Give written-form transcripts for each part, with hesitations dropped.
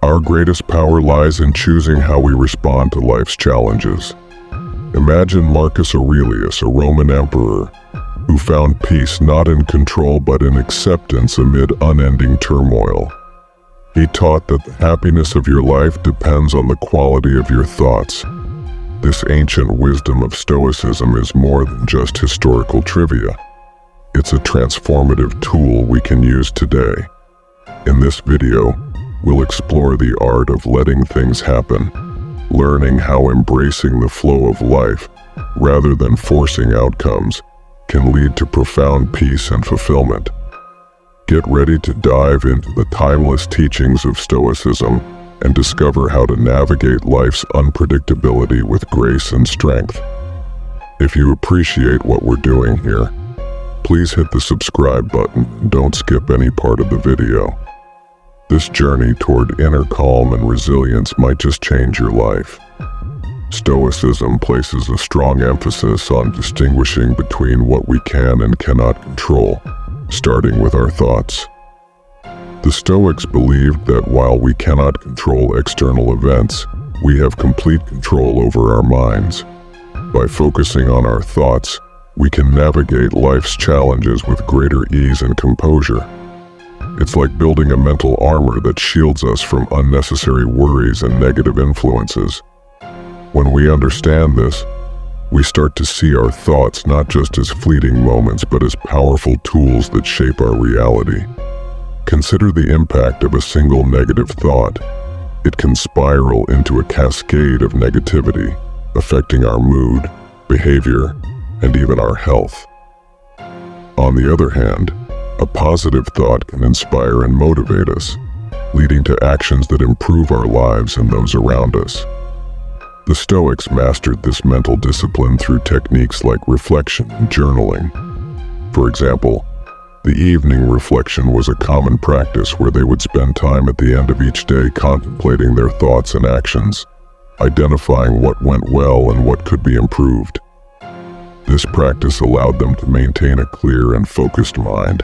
Our greatest power lies in choosing how we respond to life's challenges. Imagine Marcus Aurelius, a Roman emperor, who found peace not in control but in acceptance amid unending turmoil. He taught that the happiness of your life depends on the quality of your thoughts. This ancient wisdom of Stoicism is more than just historical trivia. It's a transformative tool we can use today. In this video, we'll explore the art of letting things happen, learning how embracing the flow of life, rather than forcing outcomes, can lead to profound peace and fulfillment. Get ready to dive into the timeless teachings of Stoicism and discover how to navigate life's unpredictability with grace and strength. If you appreciate what we're doing here, please hit the subscribe button and don't skip any part of the video. This journey toward inner calm and resilience might just change your life. Stoicism places a strong emphasis on distinguishing between what we can and cannot control, starting with our thoughts. The Stoics believed that while we cannot control external events, we have complete control over our minds. By focusing on our thoughts, we can navigate life's challenges with greater ease and composure. It's like building a mental armor that shields us from unnecessary worries and negative influences. When we understand this, we start to see our thoughts not just as fleeting moments but as powerful tools that shape our reality. Consider the impact of a single negative thought. It can spiral into a cascade of negativity, affecting our mood, behavior, and even our health. On the other hand, a positive thought can inspire and motivate us, leading to actions that improve our lives and those around us. The Stoics mastered this mental discipline through techniques like reflection and journaling. For example, the evening reflection was a common practice where they would spend time at the end of each day contemplating their thoughts and actions, identifying what went well and what could be improved. This practice allowed them to maintain a clear and focused mind,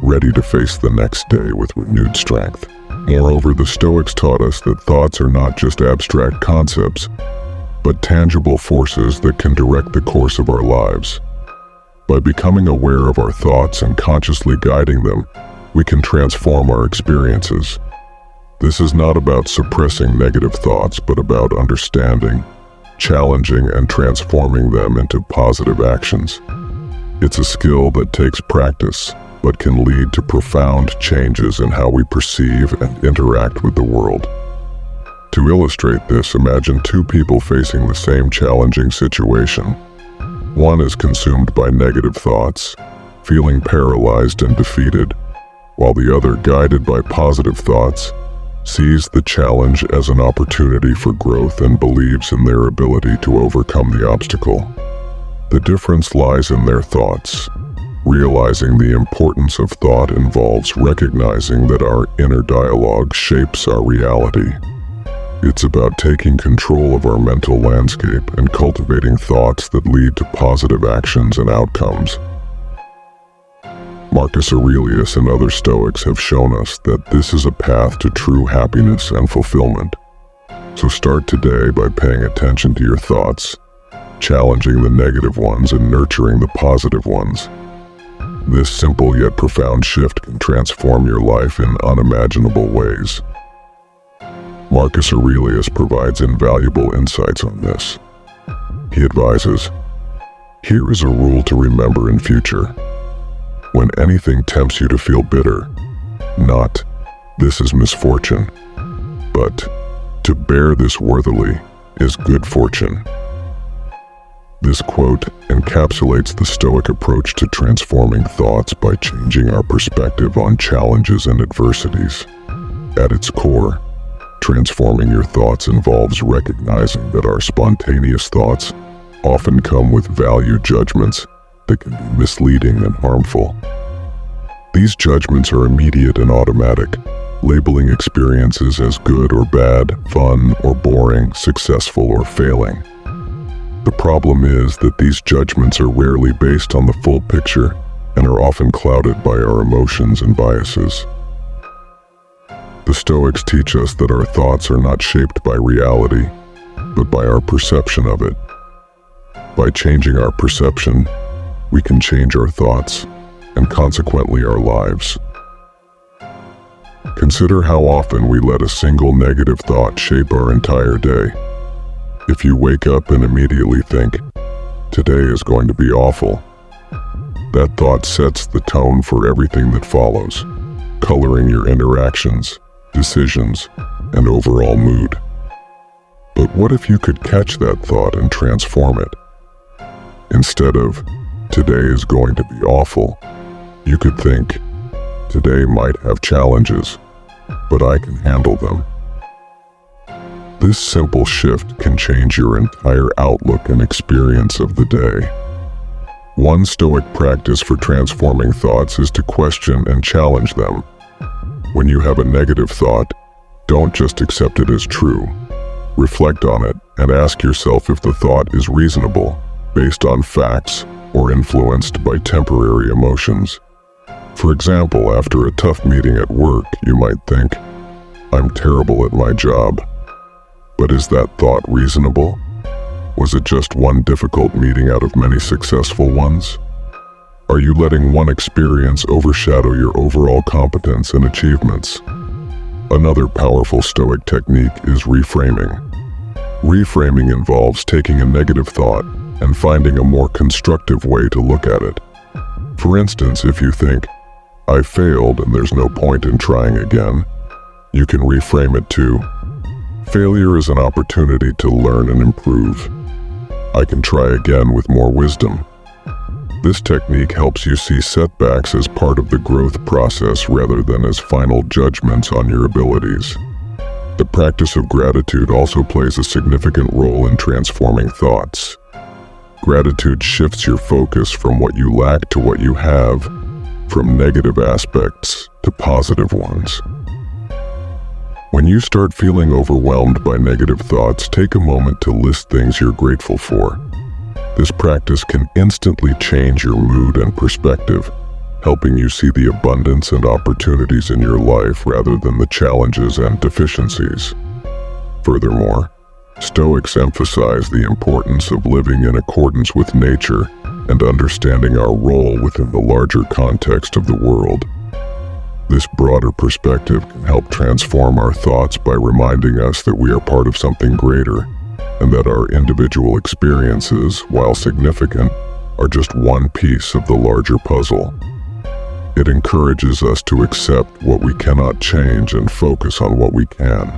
ready to face the next day with renewed strength. Moreover, the Stoics taught us that thoughts are not just abstract concepts, but tangible forces that can direct the course of our lives. By becoming aware of our thoughts and consciously guiding them, we can transform our experiences. This is not about suppressing negative thoughts, but about understanding, challenging, and transforming them into positive actions. It's a skill that takes practice, but can lead to profound changes in how we perceive and interact with the world. To illustrate this, imagine two people facing the same challenging situation. One is consumed by negative thoughts, feeling paralyzed and defeated, while the other, guided by positive thoughts, sees the challenge as an opportunity for growth and believes in their ability to overcome the obstacle. The difference lies in their thoughts. Realizing the importance of thought involves recognizing that our inner dialogue shapes our reality. It's about taking control of our mental landscape and cultivating thoughts that lead to positive actions and outcomes. Marcus Aurelius and other Stoics have shown us that this is a path to true happiness and fulfillment. So start today by paying attention to your thoughts, challenging the negative ones and nurturing the positive ones. This simple yet profound shift can transform your life in unimaginable ways. Marcus Aurelius provides invaluable insights on this. He advises, "Here is a rule to remember in future. When anything tempts you to feel bitter, not, 'This is misfortune,' but, 'To bear this worthily is good fortune.'" This quote encapsulates the Stoic approach to transforming thoughts by changing our perspective on challenges and adversities. At its core, transforming your thoughts involves recognizing that our spontaneous thoughts often come with value judgments that can be misleading and harmful. These judgments are immediate and automatic, labeling experiences as good or bad, fun or boring, successful or failing. The problem is that these judgments are rarely based on the full picture and are often clouded by our emotions and biases. The Stoics teach us that our thoughts are not shaped by reality, but by our perception of it. By changing our perception, we can change our thoughts, and consequently our lives. Consider how often we let a single negative thought shape our entire day. If you wake up and immediately think, "Today is going to be awful," that thought sets the tone for everything that follows, coloring your interactions, decisions, and overall mood. But what if you could catch that thought and transform it? Instead of, "Today is going to be awful," you could think, "Today might have challenges, but I can handle them." This simple shift can change your entire outlook and experience of the day. One Stoic practice for transforming thoughts is to question and challenge them. When you have a negative thought, don't just accept it as true. Reflect on it and ask yourself if the thought is reasonable, based on facts, or influenced by temporary emotions. For example, after a tough meeting at work, you might think, "I'm terrible at my job." But is that thought reasonable? Was it just one difficult meeting out of many successful ones? Are you letting one experience overshadow your overall competence and achievements? Another powerful Stoic technique is reframing. Reframing involves taking a negative thought and finding a more constructive way to look at it. For instance, if you think, "I failed and there's no point in trying again," you can reframe it to, "Failure is an opportunity to learn and improve. I can try again with more wisdom." This technique helps you see setbacks as part of the growth process rather than as final judgments on your abilities. The practice of gratitude also plays a significant role in transforming thoughts. Gratitude shifts your focus from what you lack to what you have, from negative aspects to positive ones. When you start feeling overwhelmed by negative thoughts, take a moment to list things you're grateful for. This practice can instantly change your mood and perspective, helping you see the abundance and opportunities in your life rather than the challenges and deficiencies. Furthermore, Stoics emphasize the importance of living in accordance with nature and understanding our role within the larger context of the world. This broader perspective can help transform our thoughts by reminding us that we are part of something greater, and that our individual experiences, while significant, are just one piece of the larger puzzle. It encourages us to accept what we cannot change and focus on what we can,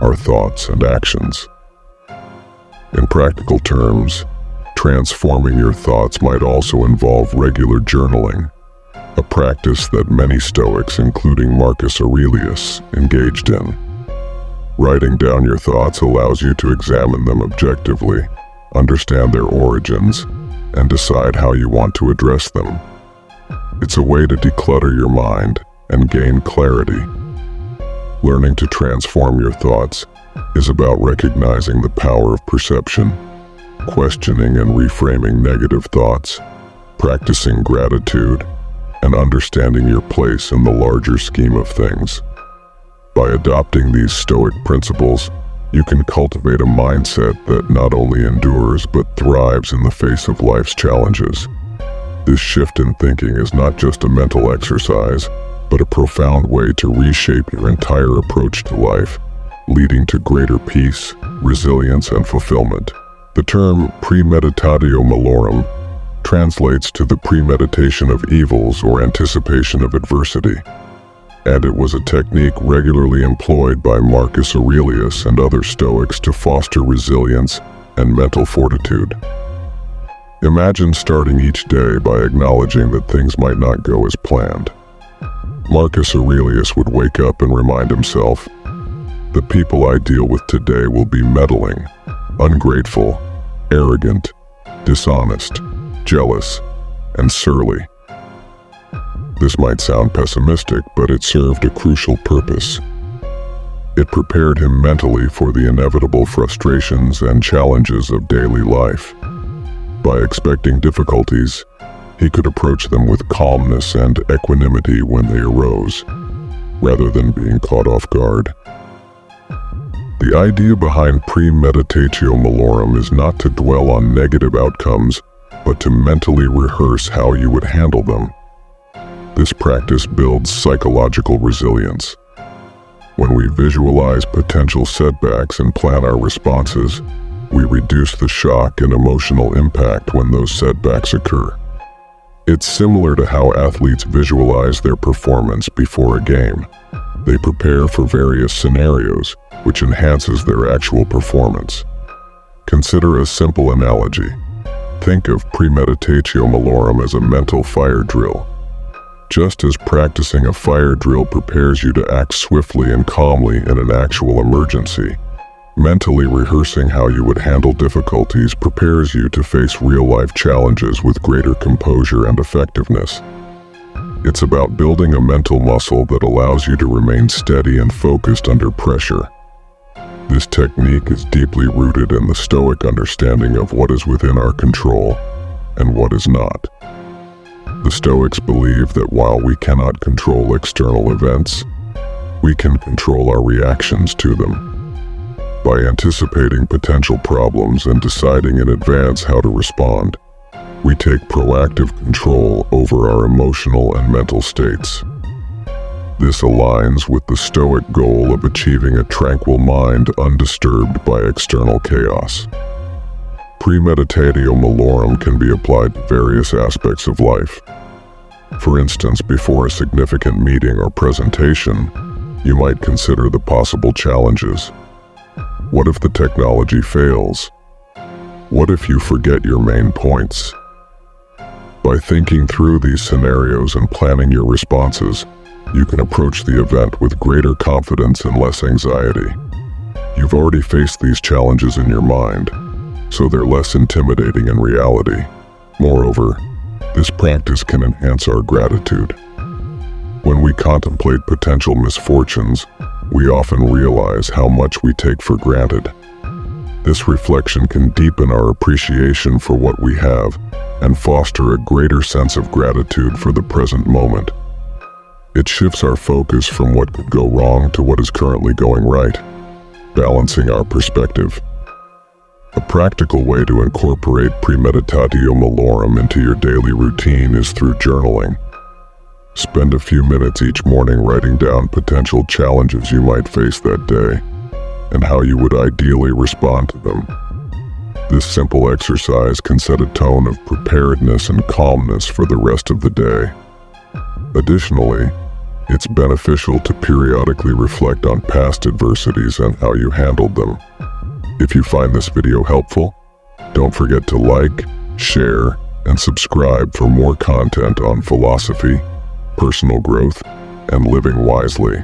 our thoughts and actions. In practical terms, transforming your thoughts might also involve regular journaling, a practice that many Stoics, including Marcus Aurelius, engaged in. Writing down your thoughts allows you to examine them objectively, understand their origins, and decide how you want to address them. It's a way to declutter your mind and gain clarity. Learning to transform your thoughts is about recognizing the power of perception, questioning and reframing negative thoughts, practicing gratitude, and understanding your place in the larger scheme of things. By adopting these Stoic principles, you can cultivate a mindset that not only endures but thrives in the face of life's challenges. This shift in thinking is not just a mental exercise, but a profound way to reshape your entire approach to life, leading to greater peace, resilience, and fulfillment. The term premeditatio malorum translates to the premeditation of evils or anticipation of adversity, and it was a technique regularly employed by Marcus Aurelius and other Stoics to foster resilience and mental fortitude. Imagine starting each day by acknowledging that things might not go as planned. Marcus Aurelius would wake up and remind himself, "The people I deal with today will be meddling, ungrateful, arrogant, dishonest, jealous, and surly." This might sound pessimistic, but it served a crucial purpose. It prepared him mentally for the inevitable frustrations and challenges of daily life. By expecting difficulties, he could approach them with calmness and equanimity when they arose. rather than being caught off guard. The idea behind premeditatio malorum is not to dwell on negative outcomes, but to mentally rehearse how you would handle them. This practice builds psychological resilience. When we visualize potential setbacks and plan our responses, we reduce the shock and emotional impact when those setbacks occur. It's similar to how athletes visualize their performance before a game. They prepare for various scenarios, which enhances their actual performance. Consider a simple analogy. Think of premeditatio malorum as a mental fire drill. Just as practicing a fire drill prepares you to act swiftly and calmly in an actual emergency, mentally rehearsing how you would handle difficulties prepares you to face real-life challenges with greater composure and effectiveness. It's about building a mental muscle that allows you to remain steady and focused under pressure. This technique is deeply rooted in the Stoic understanding of what is within our control and what is not. The Stoics believe that while we cannot control external events, we can control our reactions to them. By anticipating potential problems and deciding in advance how to respond, we take proactive control over our emotional and mental states. This aligns with the Stoic goal of achieving a tranquil mind undisturbed by external chaos. Premeditatio malorum can be applied to various aspects of life. For instance, before a significant meeting or presentation, you might consider the possible challenges. What if the technology fails? What if you forget your main points? By thinking through these scenarios and planning your responses, you can approach the event with greater confidence and less anxiety. You've already faced these challenges in your mind, so they're less intimidating in reality. Moreover, this practice can enhance our gratitude. When we contemplate potential misfortunes, we often realize how much we take for granted. This reflection can deepen our appreciation for what we have and foster a greater sense of gratitude for the present moment. It shifts our focus from what could go wrong to what is currently going right, balancing our perspective. A practical way to incorporate premeditatio malorum into your daily routine is through journaling. Spend a few minutes each morning writing down potential challenges you might face that day and how you would ideally respond to them. This simple exercise can set a tone of preparedness and calmness for the rest of the day. Additionally, it's beneficial to periodically reflect on past adversities and how you handled them. If you find this video helpful, don't forget to like, share, and subscribe for more content on philosophy, personal growth, and living wisely.